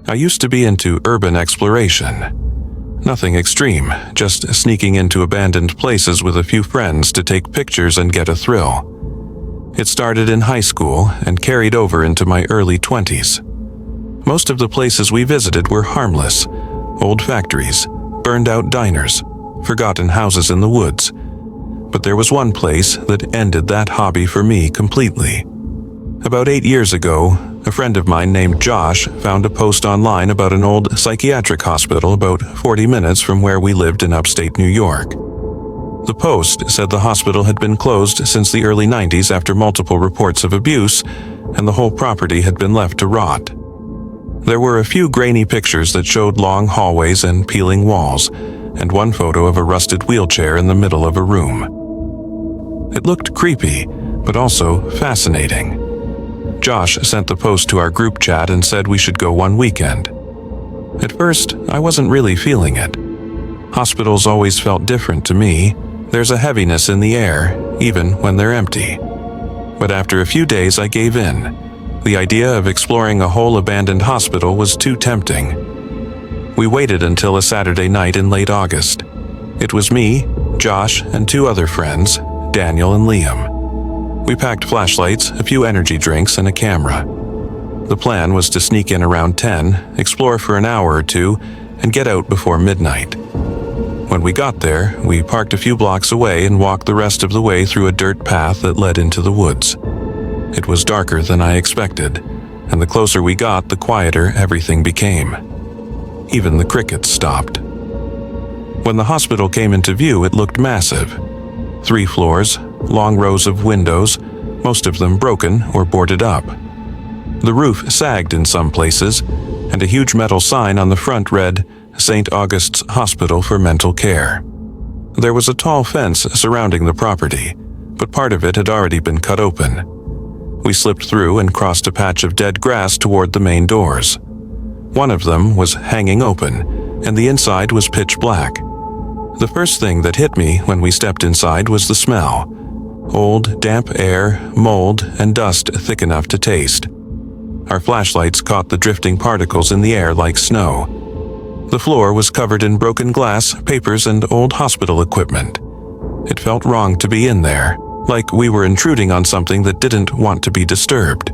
I used to be into urban exploration. Nothing extreme, just sneaking into abandoned places with a few friends to take pictures and get a thrill. It started in high school and carried over into my early 20s. Most of the places we visited were harmless: old factories, burned-out diners, forgotten houses in the woods. But there was one place that ended that hobby for me completely. About 8 years ago, a friend of mine named Josh found a post online about an old psychiatric hospital about 40 minutes from where we lived in upstate New York. The post said the hospital had been closed since the early 90s after multiple reports of abuse, and the whole property had been left to rot. There were a few grainy pictures that showed long hallways and peeling walls, and one photo of a rusted wheelchair in the middle of a room. It looked creepy, but also fascinating. Josh sent the post to our group chat and said we should go one weekend. At first, I wasn't really feeling it. Hospitals always felt different to me. There's a heaviness in the air, even when they're empty. But after a few days, I gave in. The idea of exploring a whole abandoned hospital was too tempting. We waited until a Saturday night in late August. It was me, Josh, and 2 other friends, Daniel and Liam. We packed flashlights, a few energy drinks, and a camera. The plan was to sneak in around 10, explore for an hour or 2, and get out before midnight. When we got there, we parked a few blocks away and walked the rest of the way through a dirt path that led into the woods. It was darker than I expected, and the closer we got, the quieter everything became. Even the crickets stopped. When the hospital came into view, it looked massive. 3 floors, long rows of windows, most of them broken or boarded up. The roof sagged in some places, and a huge metal sign on the front read, "St. August's Hospital for Mental Care." There was a tall fence surrounding the property, but part of it had already been cut open. We slipped through and crossed a patch of dead grass toward the main doors. One of them was hanging open, and the inside was pitch black. The first thing that hit me when we stepped inside was the smell. Old, damp air, mold, and dust thick enough to taste. Our flashlights caught the drifting particles in the air like snow. The floor was covered in broken glass, papers, and old hospital equipment. It felt wrong to be in there, like we were intruding on something that didn't want to be disturbed.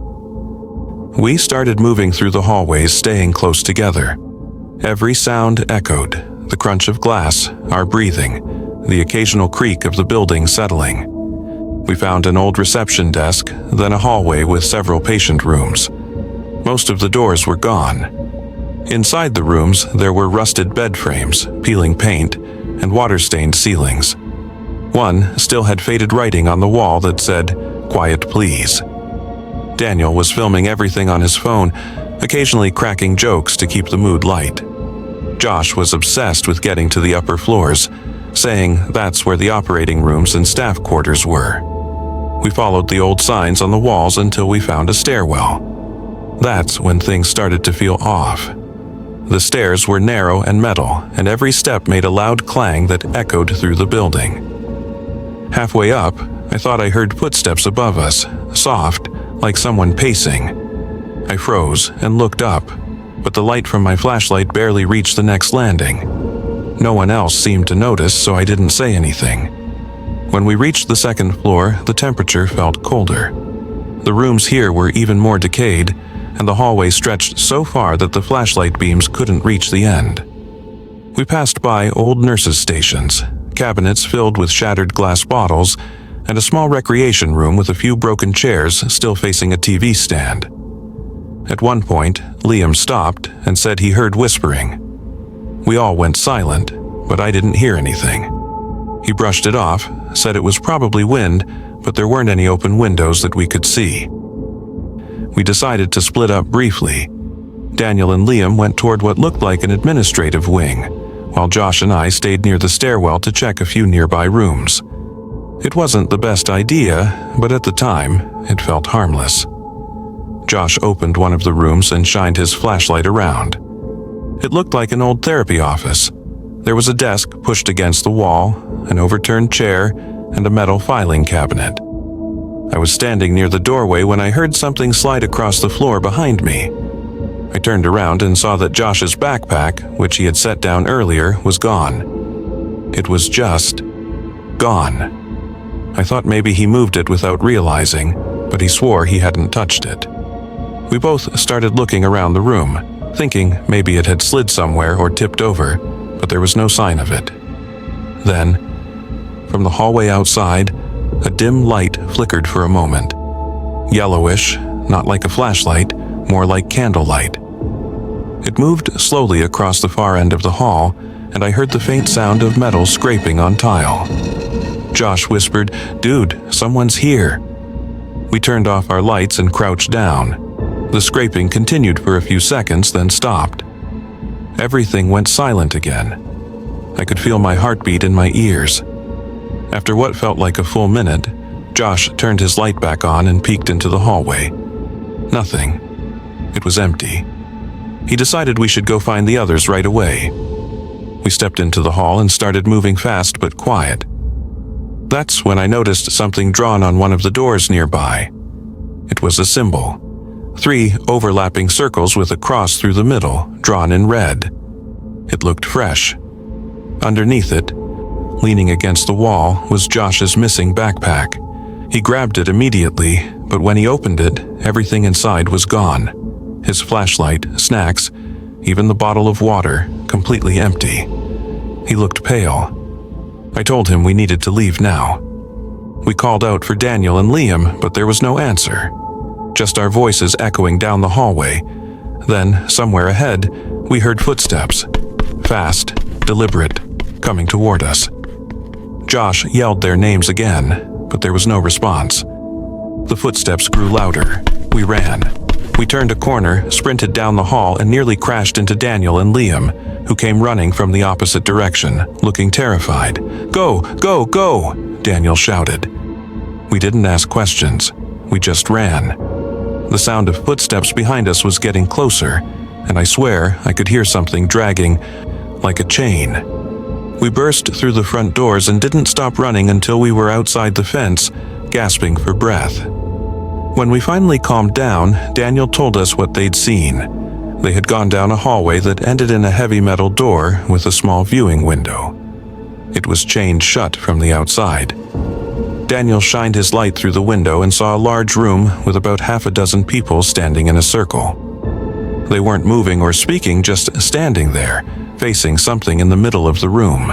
We started moving through the hallways, staying close together. Every sound echoed: the crunch of glass, our breathing, the occasional creak of the building settling. We found an old reception desk, then a hallway with several patient rooms. Most of the doors were gone. Inside the rooms, there were rusted bed frames, peeling paint, and water-stained ceilings. One still had faded writing on the wall that said, "Quiet, please." Daniel was filming everything on his phone, occasionally cracking jokes to keep the mood light. Josh was obsessed with getting to the upper floors, saying that's where the operating rooms and staff quarters were. We followed the old signs on the walls until we found a stairwell. That's when things started to feel off. The stairs were narrow and metal, and every step made a loud clang that echoed through the building. Halfway up, I thought I heard footsteps above us, soft, like someone pacing. I froze and looked up, but the light from my flashlight barely reached the next landing. No one else seemed to notice, so I didn't say anything. When we reached the second floor, the temperature felt colder. The rooms here were even more decayed, and the hallway stretched so far that the flashlight beams couldn't reach the end. We passed by old nurses' stations, cabinets filled with shattered glass bottles, and a small recreation room with a few broken chairs still facing a TV stand. At one point, Liam stopped and said he heard whispering. We all went silent, but I didn't hear anything. He brushed it off, said it was probably wind, but there weren't any open windows that we could see. We decided to split up briefly. Daniel and Liam went toward what looked like an administrative wing, while Josh and I stayed near the stairwell to check a few nearby rooms. It wasn't the best idea, but at the time, it felt harmless. Josh opened one of the rooms and shined his flashlight around. It looked like an old therapy office. There was a desk pushed against the wall, an overturned chair, and a metal filing cabinet. I was standing near the doorway when I heard something slide across the floor behind me. I turned around and saw that Josh's backpack, which he had set down earlier, was gone. It was just gone. I thought maybe he moved it without realizing, but he swore he hadn't touched it. We both started looking around the room, thinking maybe it had slid somewhere or tipped over, but there was no sign of it. Then, from the hallway outside, a dim light flickered for a moment. Yellowish, not like a flashlight, more like candlelight. It moved slowly across the far end of the hall, and I heard the faint sound of metal scraping on tile. Josh whispered, "Dude, someone's here." We turned off our lights and crouched down. The scraping continued for a few seconds, then stopped. Everything went silent again. I could feel my heartbeat in my ears. After what felt like a full minute, Josh turned his light back on and peeked into the hallway. Nothing. It was empty. He decided we should go find the others right away. We stepped into the hall and started moving fast but quiet. That's when I noticed something drawn on one of the doors nearby. It was a symbol. 3 overlapping circles with a cross through the middle, drawn in red. It looked fresh. Underneath it, leaning against the wall, was Josh's missing backpack. He grabbed it immediately, but when he opened it, everything inside was gone. His flashlight, snacks, even the bottle of water, completely empty. He looked pale. I told him we needed to leave now. We called out for Daniel and Liam, but there was no answer. Just our voices echoing down the hallway. Then, somewhere ahead, we heard footsteps. Fast, deliberate, coming toward us. Josh yelled their names again, but there was no response. The footsteps grew louder. We ran. We turned a corner, sprinted down the hall, and nearly crashed into Daniel and Liam, who came running from the opposite direction, looking terrified. "Go, go, go!" Daniel shouted. We didn't ask questions. We just ran. The sound of footsteps behind us was getting closer, and I swear I could hear something dragging, like a chain. We burst through the front doors and didn't stop running until we were outside the fence, gasping for breath. When we finally calmed down, Daniel told us what they'd seen. They had gone down a hallway that ended in a heavy metal door with a small viewing window. It was chained shut from the outside. Daniel shined his light through the window and saw a large room with about half a dozen people standing in a circle. They weren't moving or speaking, just standing there, facing something in the middle of the room.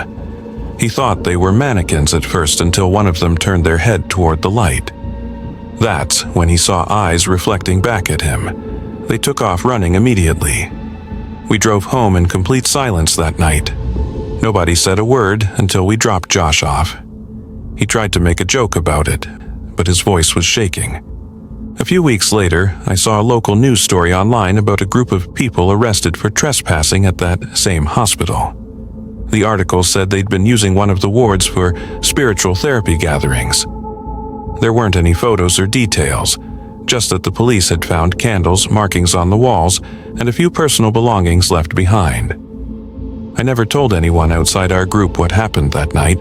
He thought they were mannequins at first until one of them turned their head toward the light. That's when he saw eyes reflecting back at him. They took off running immediately. We drove home in complete silence that night. Nobody said a word until we dropped Josh off. He tried to make a joke about it, but his voice was shaking. A few weeks later, I saw a local news story online about a group of people arrested for trespassing at that same hospital. The article said they'd been using one of the wards for spiritual therapy gatherings. There weren't any photos or details, just that the police had found candles, markings on the walls, and a few personal belongings left behind. I never told anyone outside our group what happened that night,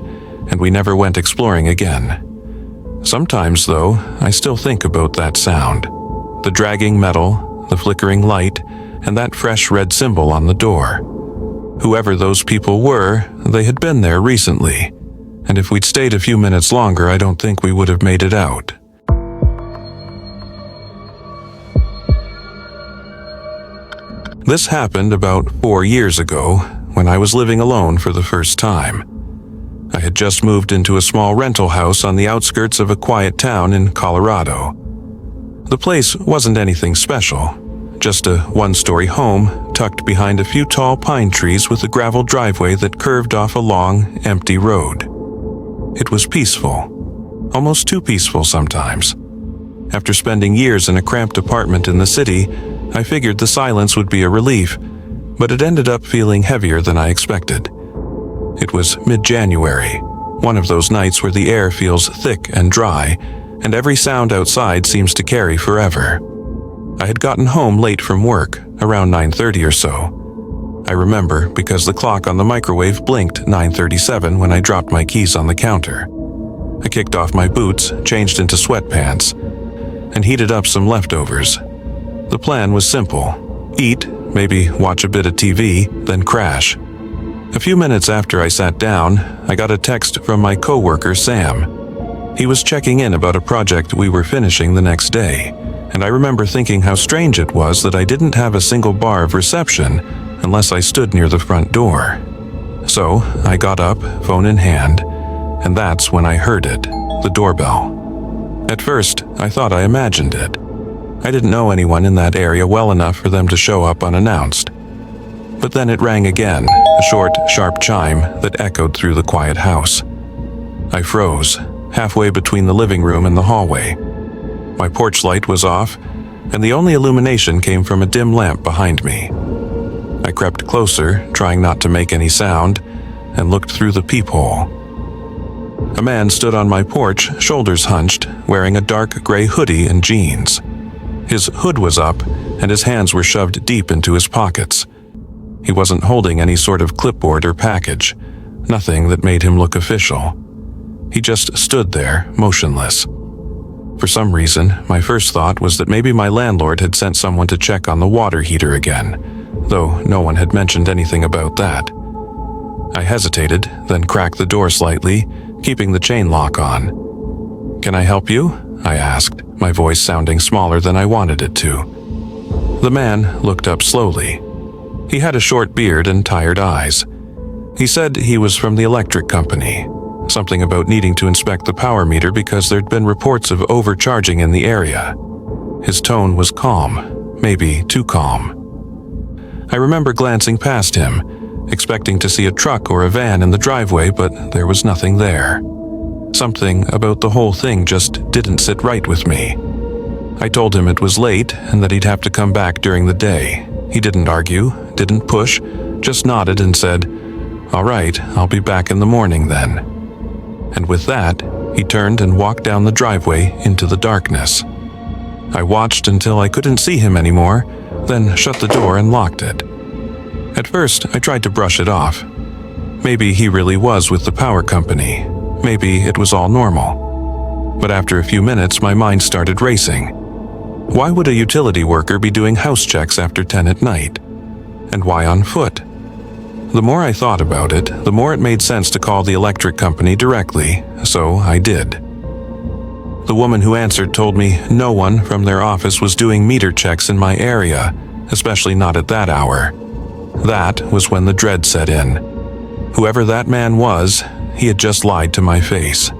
and we never went exploring again. Sometimes, though, I still think about that sound. The dragging metal, the flickering light, and that fresh red symbol on the door. Whoever those people were, they had been there recently, and if we'd stayed a few minutes longer, I don't think we would have made it out. This happened about 4 years ago, when I was living alone for the first time. I had just moved into a small rental house on the outskirts of a quiet town in Colorado. The place wasn't anything special, just a one-story home tucked behind a few tall pine trees with a gravel driveway that curved off a long, empty road. It was peaceful, almost too peaceful sometimes. After spending years in a cramped apartment in the city, I figured the silence would be a relief, but it ended up feeling heavier than I expected. It was mid-January, one of those nights where the air feels thick and dry, and every sound outside seems to carry forever. I had gotten home late from work, around 9:30 or so. I remember because the clock on the microwave blinked 9:37 when I dropped my keys on the counter. I kicked off my boots, changed into sweatpants, and heated up some leftovers. The plan was simple: eat, maybe watch a bit of TV, then crash. A few minutes after I sat down, I got a text from my coworker Sam. He was checking in about a project we were finishing the next day, and I remember thinking how strange it was that I didn't have a single bar of reception unless I stood near the front door. So I got up, phone in hand, and that's when I heard it, the doorbell. At first, I thought I imagined it. I didn't know anyone in that area well enough for them to show up unannounced. But then it rang again, a short, sharp chime that echoed through the quiet house. I froze, halfway between the living room and the hallway. My porch light was off, and the only illumination came from a dim lamp behind me. I crept closer, trying not to make any sound, and looked through the peephole. A man stood on my porch, shoulders hunched, wearing a dark gray hoodie and jeans. His hood was up, and his hands were shoved deep into his pockets. He wasn't holding any sort of clipboard or package, nothing that made him look official. He just stood there, motionless. For some reason, my first thought was that maybe my landlord had sent someone to check on the water heater again, though no one had mentioned anything about that. I hesitated, then cracked the door slightly, keeping the chain lock on. "Can I help you?" I asked, my voice sounding smaller than I wanted it to. The man looked up slowly. He had a short beard and tired eyes. He said he was from the electric company, something about needing to inspect the power meter because there'd been reports of overcharging in the area. His tone was calm, maybe too calm. I remember glancing past him, expecting to see a truck or a van in the driveway, but there was nothing there. Something about the whole thing just didn't sit right with me. I told him it was late and that he'd have to come back during the day. He didn't argue, didn't push, just nodded and said, "All right, I'll be back in the morning then." And with that, he turned and walked down the driveway into the darkness. I watched until I couldn't see him anymore, then shut the door and locked it. At first, I tried to brush it off. Maybe he really was with the power company. Maybe it was all normal. But after a few minutes, my mind started racing. Why would a utility worker be doing house checks after 10 at night? And why on foot? The more I thought about it, the more it made sense to call the electric company directly, so I did. The woman who answered told me no one from their office was doing meter checks in my area, especially not at that hour. That was when the dread set in. Whoever that man was, he had just lied to my face.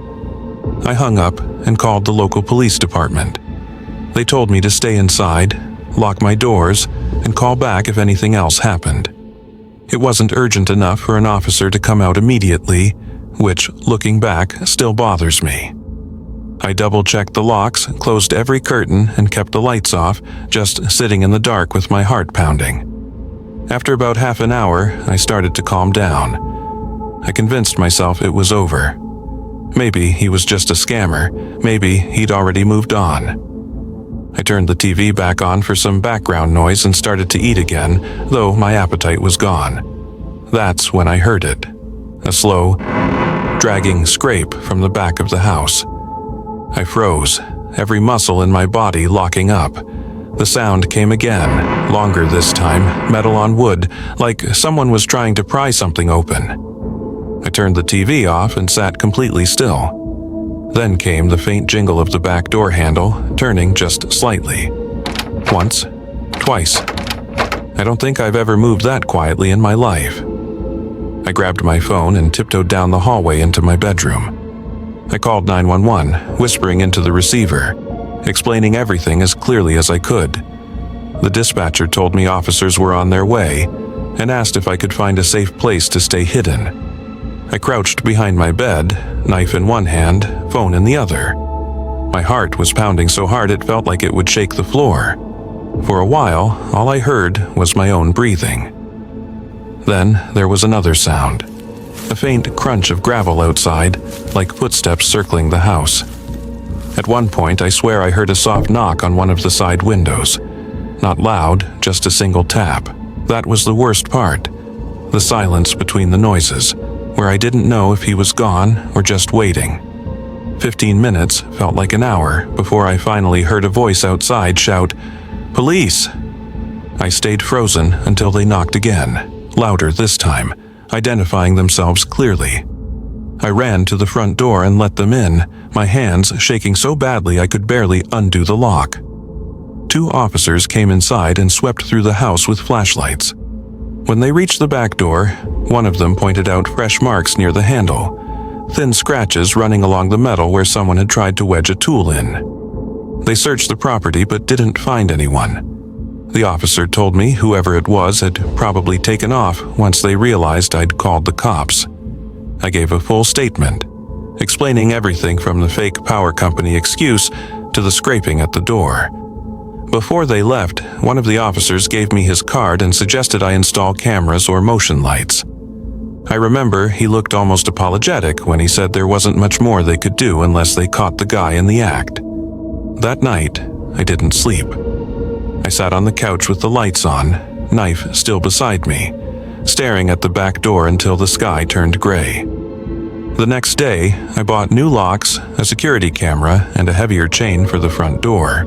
I hung up and called the local police department. They told me to stay inside, lock my doors, and call back if anything else happened. It wasn't urgent enough for an officer to come out immediately, which, looking back, still bothers me. I double-checked the locks, closed every curtain, and kept the lights off, just sitting in the dark with my heart pounding. After about half an hour, I started to calm down. I convinced myself it was over. Maybe he was just a scammer. Maybe he'd already moved on. I turned the TV back on for some background noise and started to eat again, though my appetite was gone. That's when I heard it. A slow, dragging scrape from the back of the house. I froze, every muscle in my body locking up. The sound came again, longer this time, metal on wood, like someone was trying to pry something open. I turned the TV off and sat completely still. Then came the faint jingle of the back door handle, turning just slightly. Once, twice. I don't think I've ever moved that quietly in my life. I grabbed my phone and tiptoed down the hallway into my bedroom. I called 911, whispering into the receiver, explaining everything as clearly as I could. The dispatcher told me officers were on their way and asked if I could find a safe place to stay hidden. I crouched behind my bed, knife in one hand, phone in the other. My heart was pounding so hard it felt like it would shake the floor. For a while, all I heard was my own breathing. Then there was another sound, a faint crunch of gravel outside, like footsteps circling the house. At one point, I swear I heard a soft knock on one of the side windows. Not loud, just a single tap. That was the worst part. The silence between the noises, where I didn't know if he was gone or just waiting. 15 minutes felt like an hour before I finally heard a voice outside shout, "Police!" I stayed frozen until they knocked again, louder this time, identifying themselves clearly. I ran to the front door and let them in, my hands shaking so badly I could barely undo the lock. 2 officers came inside and swept through the house with flashlights. When they reached the back door, one of them pointed out fresh marks near the handle, thin scratches running along the metal where someone had tried to wedge a tool in. They searched the property but didn't find anyone. The officer told me whoever it was had probably taken off once they realized I'd called the cops. I gave a full statement, explaining everything from the fake power company excuse to the scraping at the door. Before they left, one of the officers gave me his card and suggested I install cameras or motion lights. I remember he looked almost apologetic when he said there wasn't much more they could do unless they caught the guy in the act. That night, I didn't sleep. I sat on the couch with the lights on, knife still beside me, staring at the back door until the sky turned gray. The next day, I bought new locks, a security camera, and a heavier chain for the front door.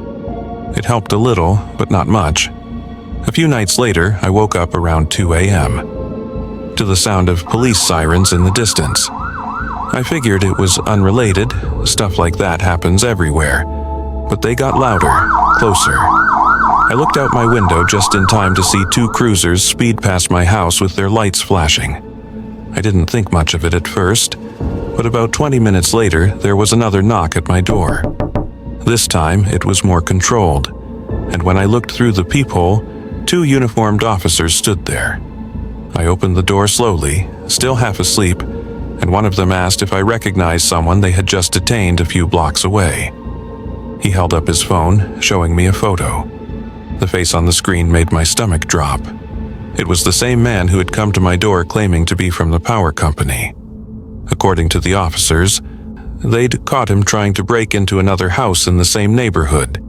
It helped a little, but not much. A few nights later, I woke up around 2 a.m. to the sound of police sirens in the distance. I figured it was unrelated, stuff like that happens everywhere, but they got louder, closer. I looked out my window just in time to see 2 cruisers speed past my house with their lights flashing. I didn't think much of it at first, but about 20 minutes later, there was another knock at my door. This time, it was more controlled, and when I looked through the peephole, 2 uniformed officers stood there. I opened the door slowly, still half asleep, and one of them asked if I recognized someone they had just detained a few blocks away. He held up his phone, showing me a photo. The face on the screen made my stomach drop. It was the same man who had come to my door claiming to be from the power company. According to the officers, they'd caught him trying to break into another house in the same neighborhood.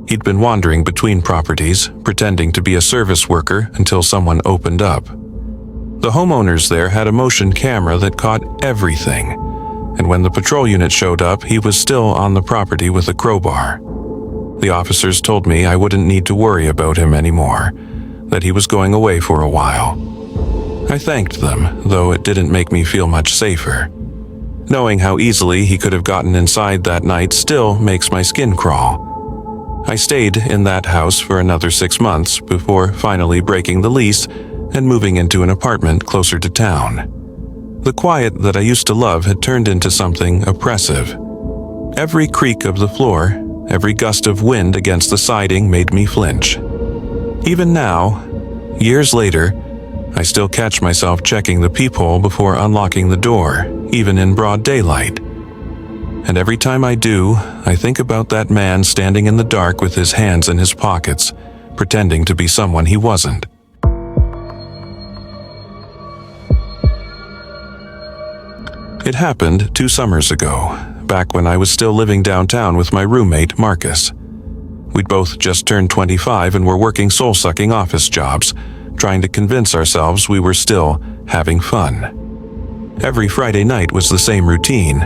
He'd been wandering between properties, pretending to be a service worker until someone opened up. The homeowners there had a motion camera that caught everything, and when the patrol unit showed up, he was still on the property with a crowbar. The officers told me I wouldn't need to worry about him anymore, that he was going away for a while. I thanked them, though it didn't make me feel much safer. Knowing how easily he could have gotten inside that night still makes my skin crawl. I stayed in that house for another 6 months before finally breaking the lease and moving into an apartment closer to town. The quiet that I used to love had turned into something oppressive. Every creak of the floor, every gust of wind against the siding made me flinch. Even now, years later, I still catch myself checking the peephole before unlocking the door, even in broad daylight. And every time I do, I think about that man standing in the dark with his hands in his pockets, pretending to be someone he wasn't. It happened 2 summers ago, back when I was still living downtown with my roommate, Marcus. We'd both just turned 25 and were working soul-sucking office jobs, trying to convince ourselves we were still having fun. Every Friday night was the same routine.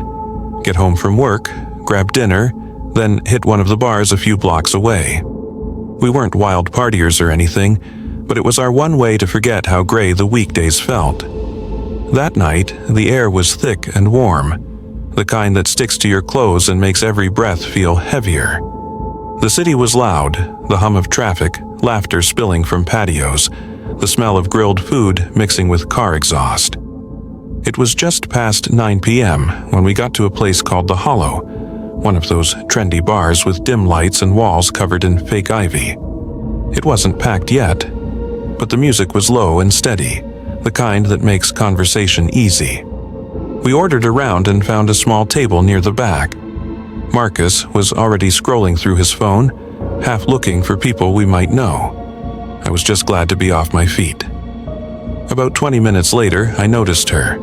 Get home from work, grab dinner, then hit one of the bars a few blocks away. We weren't wild partiers or anything, but it was our one way to forget how gray the weekdays felt. That night, the air was thick and warm, the kind that sticks to your clothes and makes every breath feel heavier. The city was loud, the hum of traffic, laughter spilling from patios, the smell of grilled food mixing with car exhaust. It was just past 9 p.m. when we got to a place called The Hollow, one of those trendy bars with dim lights and walls covered in fake ivy. It wasn't packed yet, but the music was low and steady, the kind that makes conversation easy. We ordered around and found a small table near the back. Marcus was already scrolling through his phone, half looking for people we might know. I was just glad to be off my feet. About 20 minutes later, I noticed her.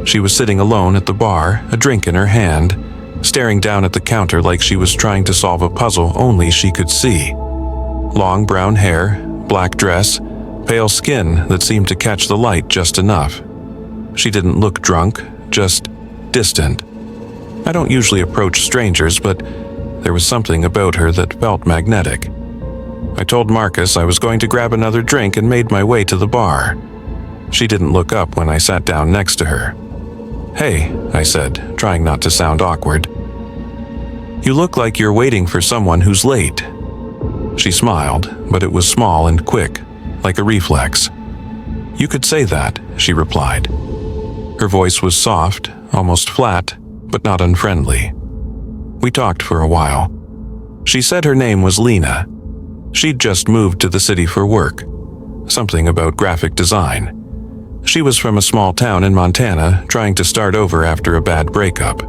She was sitting alone at the bar, a drink in her hand, staring down at the counter like she was trying to solve a puzzle only she could see. Long brown hair, black dress, pale skin that seemed to catch the light just enough. She didn't look drunk, just distant. I don't usually approach strangers, but there was something about her that felt magnetic. I told Marcus I was going to grab another drink and made my way to the bar. She didn't look up when I sat down next to her. "Hey," I said, trying not to sound awkward. "You look like you're waiting for someone who's late." She smiled, but it was small and quick, like a reflex. "You could say that," she replied. Her voice was soft, almost flat, but not unfriendly. We talked for a while. She said her name was Lena. She'd just moved to the city for work. Something about graphic design. She was from a small town in Montana, trying to start over after a bad breakup.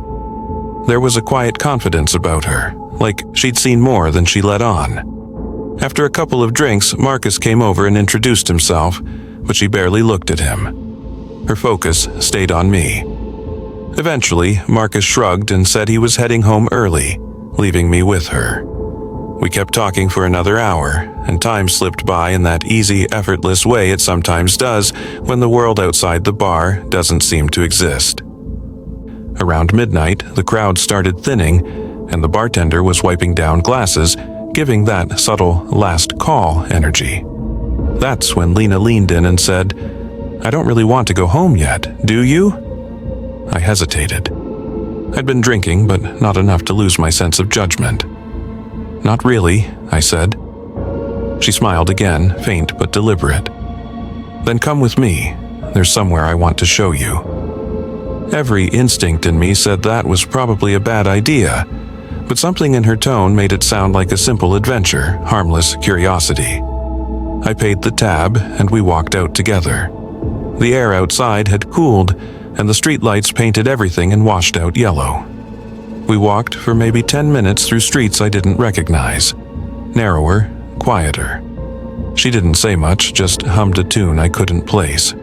There was a quiet confidence about her, like she'd seen more than she let on. After a couple of drinks, Marcus came over and introduced himself, but she barely looked at him. Her focus stayed on me. Eventually, Marcus shrugged and said he was heading home early, leaving me with her. We kept talking for another hour, and time slipped by in that easy, effortless way it sometimes does when the world outside the bar doesn't seem to exist. Around midnight, the crowd started thinning, and the bartender was wiping down glasses, giving that subtle last call energy. That's when Lena leaned in and said, "I don't really want to go home yet, do you?" I hesitated. I'd been drinking, but not enough to lose my sense of judgment. "Not really," I said. She smiled again, faint but deliberate. "Then come with me. There's somewhere I want to show you." Every instinct in me said that was probably a bad idea, but something in her tone made it sound like a simple adventure, harmless curiosity. I paid the tab, and we walked out together. The air outside had cooled, and the streetlights painted everything in washed-out yellow. We walked for maybe 10 minutes through streets I didn't recognize. Narrower, quieter. She didn't say much, just hummed a tune I couldn't place.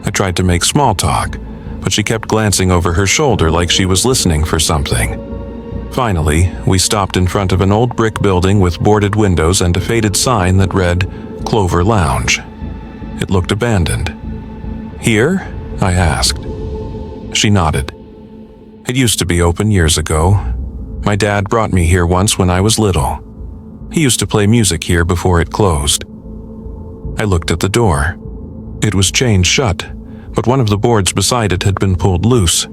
I tried to make small talk, but she kept glancing over her shoulder like she was listening for something. Finally, we stopped in front of an old brick building with boarded windows and a faded sign that read, "Clover Lounge." It looked abandoned. "Here?" I asked. She nodded. "It used to be open years ago. My dad brought me here once when I was little. He used to play music here before it closed." I looked at the door. It was chained shut, but one of the boards beside it had been pulled loose.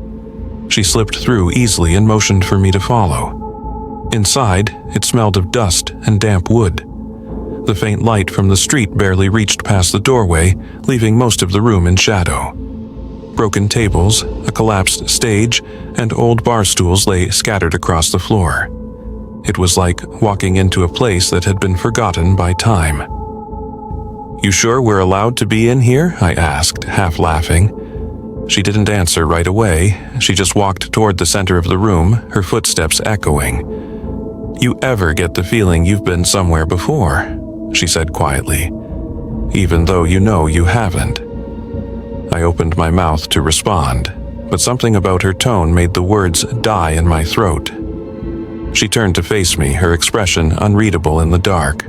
She slipped through easily and motioned for me to follow. Inside, it smelled of dust and damp wood. The faint light from the street barely reached past the doorway, leaving most of the room in shadow. Broken tables, a collapsed stage, and old bar stools lay scattered across the floor. It was like walking into a place that had been forgotten by time. "You sure we're allowed to be in here?" I asked, half laughing. She didn't answer right away. She just walked toward the center of the room, her footsteps echoing. "You ever get the feeling you've been somewhere before?" she said quietly, "even though you know you haven't." I opened my mouth to respond, but something about her tone made the words die in my throat. She turned to face me, her expression unreadable in the dark.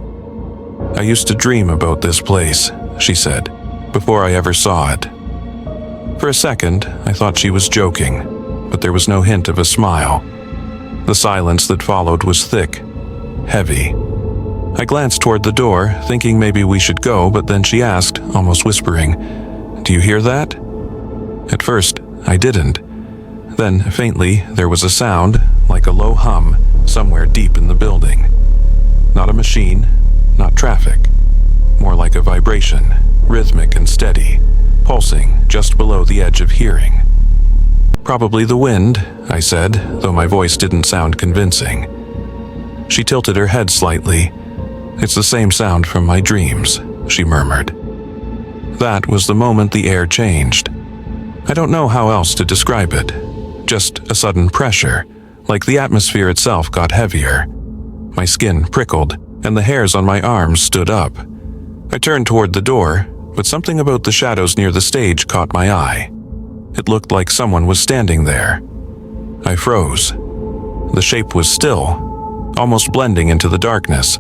"I used to dream about this place," she said, "before I ever saw it." For a second, I thought she was joking, but there was no hint of a smile. The silence that followed was thick, heavy. I glanced toward the door, thinking maybe we should go, but then she asked, almost whispering, "Do you hear that?" At first, I didn't. Then, faintly, there was a sound, like a low hum, somewhere deep in the building. Not a machine, not traffic. More like a vibration, rhythmic and steady, pulsing just below the edge of hearing. "Probably the wind," I said, though my voice didn't sound convincing. She tilted her head slightly. "It's the same sound from my dreams," she murmured. That was the moment the air changed. I don't know how else to describe it. Just a sudden pressure, like the atmosphere itself got heavier. My skin prickled, and the hairs on my arms stood up. I turned toward the door, but something about the shadows near the stage caught my eye. It looked like someone was standing there. I froze. The shape was still, almost blending into the darkness,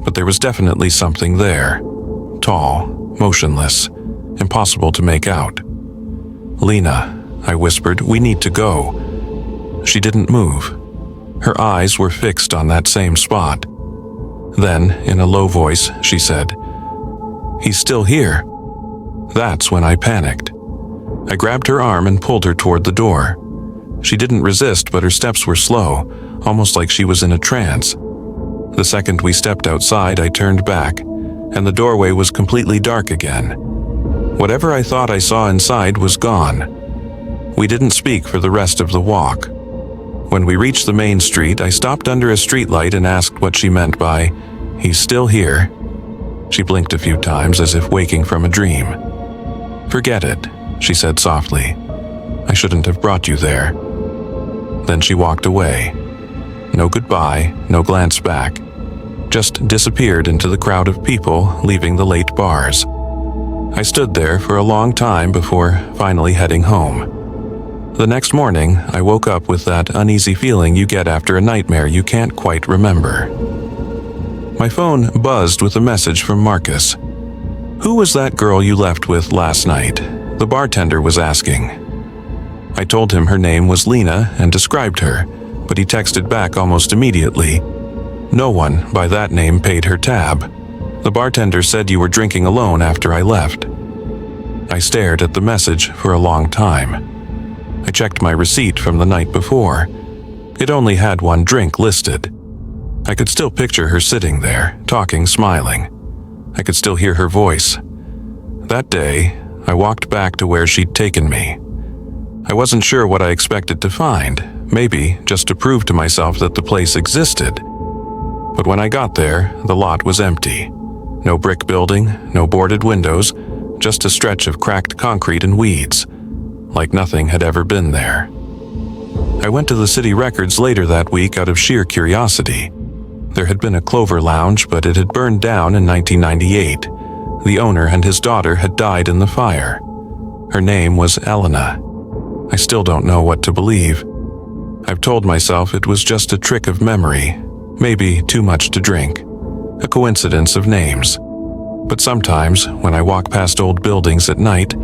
but there was definitely something there. Tall, motionless, impossible to make out. "Lena," I whispered, "we need to go." She didn't move. Her eyes were fixed on that same spot. Then, in a low voice, she said, "He's still here." That's when I panicked. I grabbed her arm and pulled her toward the door. She didn't resist, but her steps were slow, almost like she was in a trance. The second we stepped outside, I turned back, and the doorway was completely dark again. Whatever I thought I saw inside was gone. We didn't speak for the rest of the walk. When we reached the main street, I stopped under a streetlight and asked what she meant by, "He's still here." She blinked a few times as if waking from a dream. "Forget it," she said softly. "I shouldn't have brought you there." Then she walked away. No goodbye, no glance back. Just disappeared into the crowd of people leaving the late bars. I stood there for a long time before finally heading home. The next morning, I woke up with that uneasy feeling you get after a nightmare you can't quite remember. My phone buzzed with a message from Marcus. "Who was that girl you left with last night?" the bartender was asking. I told him her name was Lena and described her, but he texted back almost immediately. "No one by that name paid her tab. The bartender said you were drinking alone after I left." I stared at the message for a long time. I checked my receipt from the night before. It only had one drink listed. I could still picture her sitting there, talking, smiling. I could still hear her voice. That day, I walked back to where she'd taken me. I wasn't sure what I expected to find, maybe just to prove to myself that the place existed. But when I got there, the lot was empty. No brick building, no boarded windows, just a stretch of cracked concrete and weeds, like nothing had ever been there. I went to the city records later that week out of sheer curiosity. There had been a Clover Lounge, but it had burned down in 1998. The owner and his daughter had died in the fire. Her name was Elena. I still don't know what to believe. I've told myself it was just a trick of memory, maybe too much to drink, a coincidence of names. But sometimes, when I walk past old buildings at night,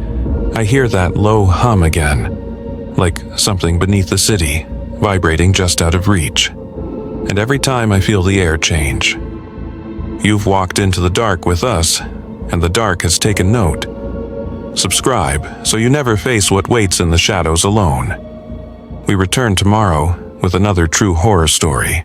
I hear that low hum again, like something beneath the city, vibrating just out of reach. And every time I feel the air change. You've walked into the dark with us, and the dark has taken note. Subscribe so you never face what waits in the shadows alone. We return tomorrow with another true horror story.